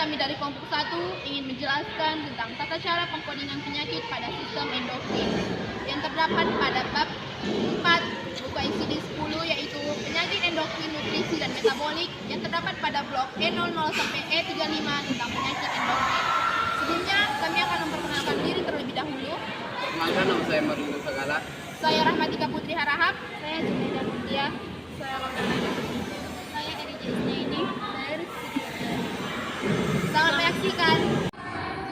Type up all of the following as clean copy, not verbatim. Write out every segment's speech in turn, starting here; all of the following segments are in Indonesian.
kami dari kelompok 1 ingin menjelaskan tentang tata cara pengkodingan penyakit pada sistem endokrin yang terdapat pada bab 4 buku ICD 10, yaitu penyakit endokrin, nutrisi, dan metabolik, yang terdapat pada blok E00 sampai E35 tentang penyakit endokrin. Sebelumnya, kami akan memperkenalkan diri terlebih dahulu. Perkenalkan, nama saya Marlina Sagala. Saya Rahmatika Putri Harahap. Saya Junaida Mutia. Saya Maulana. Saya Eri Isnaini. Saya Rizky. Selamat menyaksikan.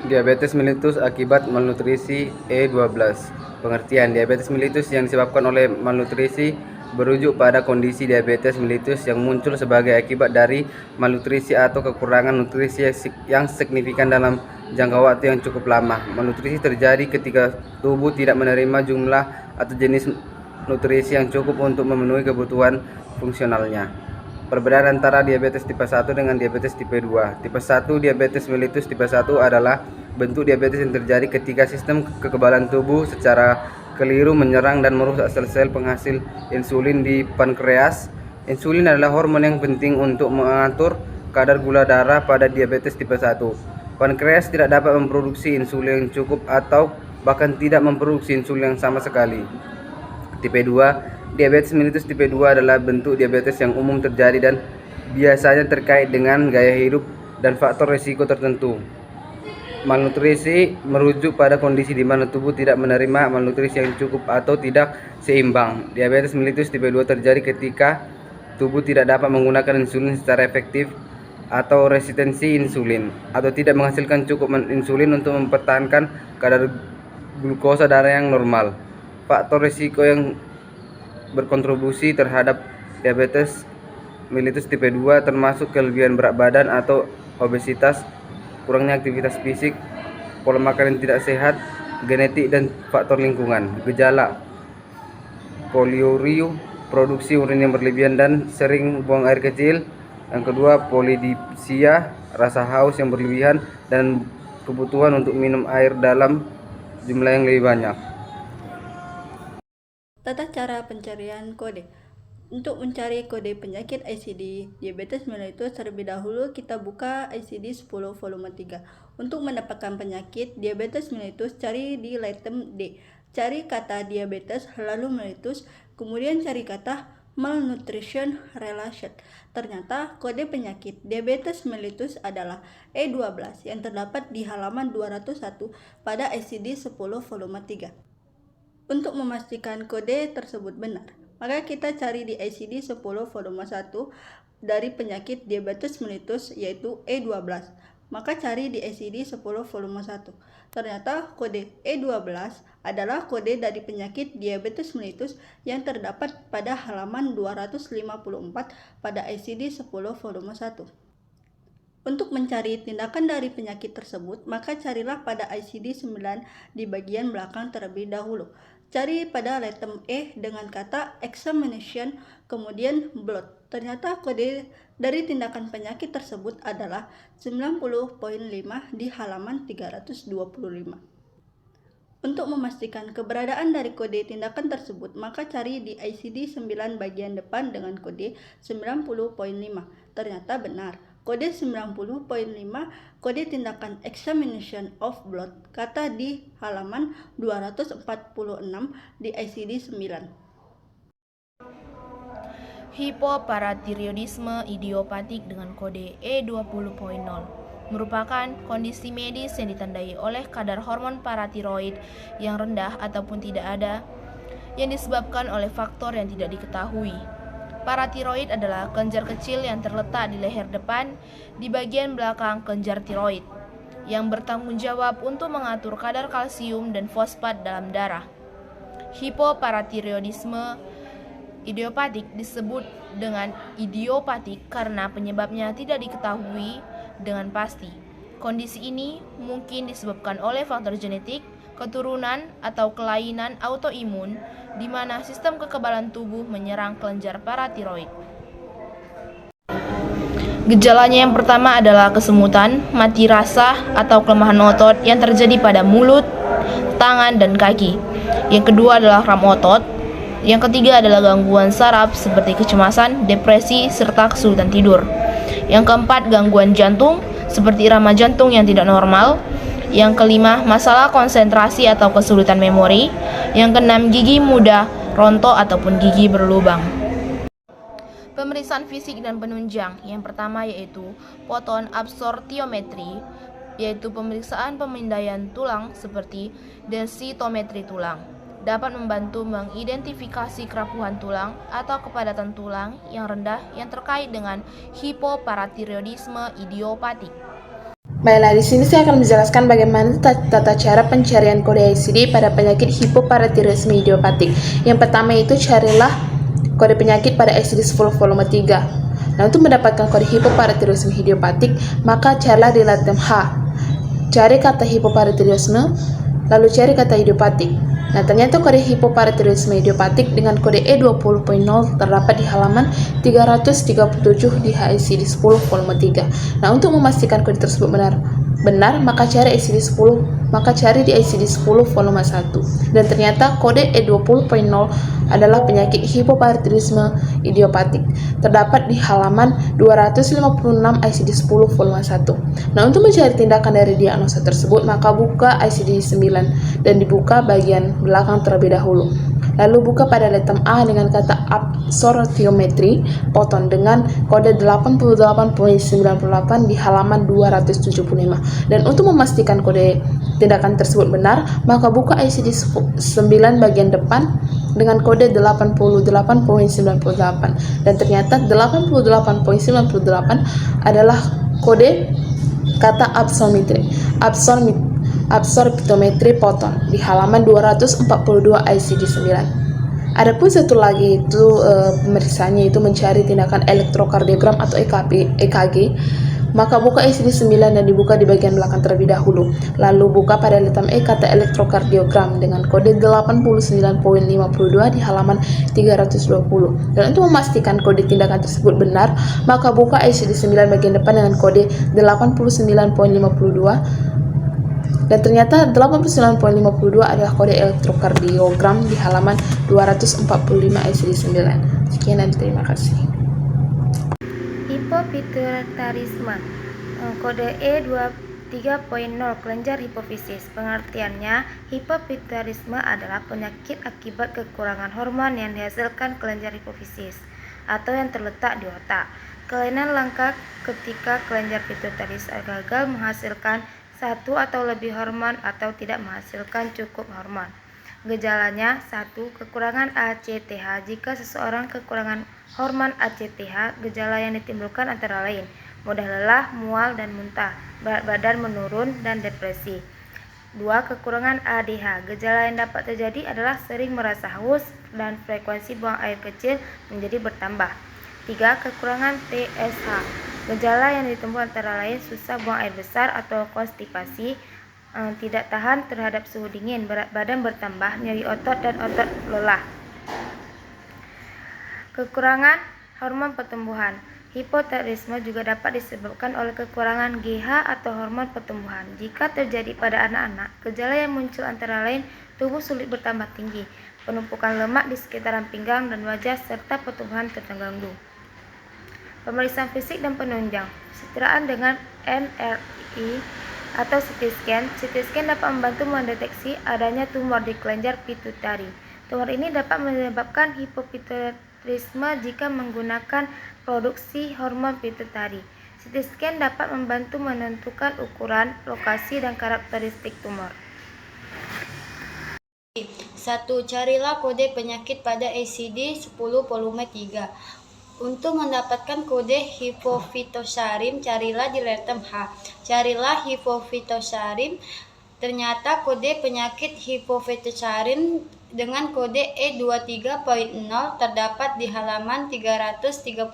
Diabetes mellitus akibat malnutrisi E12. Pengertian diabetes mellitus yang disebabkan oleh malnutrisi berujuk pada kondisi diabetes mellitus yang muncul sebagai akibat dari malnutrisi atau kekurangan nutrisi yang signifikan dalam jangka waktu yang cukup lama. Malnutrisi terjadi ketika tubuh tidak menerima jumlah atau jenis nutrisi yang cukup untuk memenuhi kebutuhan fungsionalnya. Perbedaan antara diabetes tipe 1 dengan diabetes tipe 2. Tipe 1 diabetes mellitus tipe 1 adalah bentuk diabetes yang terjadi ketika sistem kekebalan tubuh secara keliru menyerang dan merusak sel-sel penghasil insulin di pankreas. Insulin adalah hormon yang penting untuk mengatur kadar gula darah pada diabetes tipe 1. Pankreas tidak dapat memproduksi insulin yang cukup atau bahkan tidak memproduksi insulin yang sama sekali. Tipe 2 diabetes mellitus tipe 2 adalah bentuk diabetes yang umum terjadi dan biasanya terkait dengan gaya hidup dan faktor risiko tertentu. Malnutrisi merujuk pada kondisi di mana tubuh tidak menerima malnutrisi yang cukup atau tidak seimbang. Diabetes mellitus tipe 2 terjadi ketika tubuh tidak dapat menggunakan insulin secara efektif atau resistensi insulin, atau tidak menghasilkan cukup insulin untuk mempertahankan kadar glukosa darah yang normal. Faktor risiko yang berkontribusi terhadap diabetes mellitus tipe 2 termasuk kelebihan berat badan atau obesitas, kurangnya aktivitas fisik, pola makan yang tidak sehat, genetik, dan faktor lingkungan. Gejala: poliuria, produksi urin yang berlebihan dan sering buang air kecil. Yang kedua, polidipsia, rasa haus yang berlebihan dan kebutuhan untuk minum air dalam jumlah yang lebih banyak. Tata cara pencarian kode. Untuk mencari kode penyakit ICD diabetes mellitus, terlebih dahulu kita buka ICD 10 volume 3. Untuk mendapatkan penyakit diabetes mellitus, cari di item D. Cari kata diabetes lalu mellitus, kemudian cari kata malnutrition relation. Ternyata kode penyakit diabetes mellitus adalah E12 yang terdapat di halaman 201 pada ICD 10 volume 3. Untuk memastikan kode tersebut benar, maka kita cari di ICD 10 volume 1 dari penyakit diabetes mellitus yaitu E12. Maka cari di ICD 10 volume 1. Ternyata kode E12 adalah kode dari penyakit diabetes mellitus yang terdapat pada halaman 254 pada ICD 10 volume 1. Untuk mencari tindakan dari penyakit tersebut, maka carilah pada ICD 9 di bagian belakang terlebih dahulu. Cari pada item E dengan kata examination, kemudian blood. Ternyata kode dari tindakan penyakit tersebut adalah 90.5 di halaman 325. Untuk memastikan keberadaan dari kode tindakan tersebut, maka cari di ICD 9 bagian depan dengan kode 90.5. Ternyata benar. Kode 90.5 kode tindakan examination of blood, kata di halaman 246 di ICD 9. Hipoparatiroidisme idiopatik dengan kode E20.0 merupakan kondisi medis yang ditandai oleh kadar hormon paratiroid yang rendah ataupun tidak ada, yang disebabkan oleh faktor yang tidak diketahui. Paratiroid adalah kelenjar kecil yang terletak di leher depan di bagian belakang kelenjar tiroid, yang bertanggung jawab untuk mengatur kadar kalsium dan fosfat dalam darah. Hipoparatiroidisme idiopatik disebut dengan idiopatik karena penyebabnya tidak diketahui dengan pasti. Kondisi ini mungkin disebabkan oleh faktor genetik, keturunan, atau kelainan autoimun di mana sistem kekebalan tubuh menyerang kelenjar paratiroid. Gejalanya yang pertama adalah kesemutan, mati rasa, atau kelemahan otot yang terjadi pada mulut, tangan, dan kaki. Yang kedua adalah kram otot. Yang ketiga adalah gangguan saraf seperti kecemasan, depresi, serta kesulitan tidur. Yang keempat, gangguan jantung seperti irama jantung yang tidak normal. Yang kelima, masalah konsentrasi atau kesulitan memori. Yang keenam, gigi mudah rontok ataupun gigi berlubang. Pemeriksaan fisik dan penunjang. Yang pertama yaitu photon absorptiometri, yaitu pemeriksaan pemindaian tulang seperti densitometri tulang. Dapat membantu mengidentifikasi kerapuhan tulang atau kepadatan tulang yang rendah yang terkait dengan hipoparatiroidisme idiopatik. Baiklah, di sini saya akan menjelaskan bagaimana tata cara pencarian kode ICD pada penyakit hipoparatiroidisme idiopatik. Yang pertama itu carilah kode penyakit pada ICD-10 volume 3. Nah, untuk mendapatkan kode hipoparatiroidisme idiopatik, maka carilah di item H. Cari kata hipoparatiroidisme, lalu cari kata idiopatik. Nah, ternyata kode hipoparatiroidisme idiopatik dengan kode E20.0 terdapat di halaman 337 di ICD-10 volume 3. Nah, untuk memastikan kode tersebut benar, maka cari di ICD-10 volume 1. Dan ternyata kode E20.0 adalah penyakit hipoparatiroidisme idiopatik. Terdapat di halaman 256 ICD-10 volume 1. Nah, untuk mencari tindakan dari diagnosa tersebut, maka buka ICD-9 dan dibuka bagian belakang terlebih dahulu. Lalu buka pada item A dengan kata absorptiometri photon dengan kode 88.98 di halaman 275. Dan untuk memastikan kode tindakan tersebut benar, maka buka ICD-9 bagian depan dengan kode 88.98. Dan ternyata 88.98 adalah kode kata absorptiometri photon di halaman 242 ICD-9. Adapun satu lagi itu pemeriksaannya itu mencari tindakan elektrokardiogram atau EKG. Maka buka ICD-9 dan dibuka di bagian belakang terlebih dahulu. Lalu buka pada item E kata elektrokardiogram dengan kode 89.52 di halaman 320. Dan untuk memastikan kode tindakan tersebut benar, maka buka ICD-9 bagian depan dengan kode 89.52. Dan ternyata 89.52 adalah kode elektrokardiogram di halaman 245 ICD-9. Sekian dan terima kasih. Hipopituitarisme, kode E23.0 kelenjar hipofisis. Pengertiannya, hipopituitarisme adalah penyakit akibat kekurangan hormon yang dihasilkan kelenjar hipofisis atau yang terletak di otak. Kelainan langka ketika kelenjar pituitaris gagal menghasilkan satu atau lebih hormon atau tidak menghasilkan cukup hormon. Gejalanya 1. Kekurangan ACTH. Jika seseorang kekurangan hormon ACTH, gejala yang ditimbulkan antara lain mudah lelah, mual dan muntah, berat badan menurun dan depresi. 2. Kekurangan ADH. Gejala yang dapat terjadi adalah sering merasa haus dan frekuensi buang air kecil menjadi bertambah. 3. Kekurangan TSH. Gejala yang ditemukan antara lain susah buang air besar atau konstipasi, tidak tahan terhadap suhu dingin, berat badan bertambah, nyeri otot dan otot lelah. Kekurangan hormon pertumbuhan. Hipotiroidisme juga dapat disebabkan oleh kekurangan GH atau hormon pertumbuhan. Jika terjadi pada anak-anak, gejala yang muncul antara lain tubuh sulit bertambah tinggi, penumpukan lemak di sekitaran pinggang dan wajah, serta pertumbuhan terganggu. Pemeriksaan fisik dan penunjang. Citraan dengan MRI atau CT scan. CT scan dapat membantu mendeteksi adanya tumor di kelenjar pituitari. Tumor ini dapat menyebabkan hipopituitarisme jika menggunakan produksi hormon pituitari. CT scan dapat membantu menentukan ukuran, lokasi, dan karakteristik tumor. 1. Carilah kode penyakit pada ICD-10 volume 3. Untuk mendapatkan kode hipofitosarim, carilah di item H. Carilah hipofitosarim. Ternyata kode penyakit hipofitosarim dengan kode E23.0 terdapat di halaman 338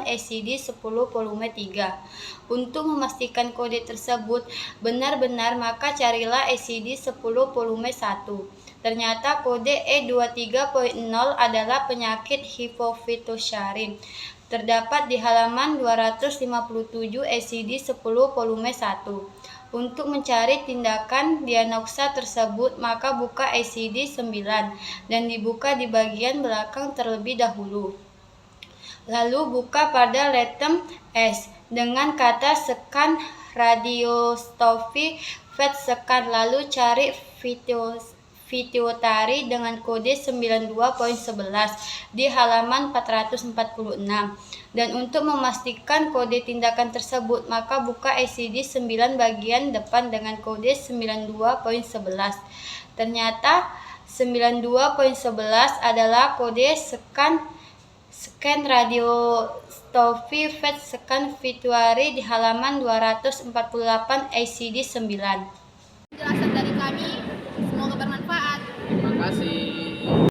ICD-10 volume 3. Untuk memastikan kode tersebut benar-benar, maka carilah ICD-10 volume 1. Ternyata kode E23.0 adalah penyakit hipofitosarim. Terdapat di halaman 257 ICD-10 volume 1. Untuk mencari tindakan diagnosa tersebut, maka buka ICD-9 dan dibuka di bagian belakang terlebih dahulu. Lalu buka pada item S dengan kata scan radiostofi VET scan, lalu cari Fitotari dengan kode 92.11 di halaman 446. Dan untuk memastikan kode tindakan tersebut, maka buka ICD 9 bagian depan dengan kode 92.11. Ternyata 92.11 adalah kode scan radiostofi VET scan Fitotari di halaman 248 ICD 9. Penjelasan dari kami, semoga bermanfaat. Terima kasih.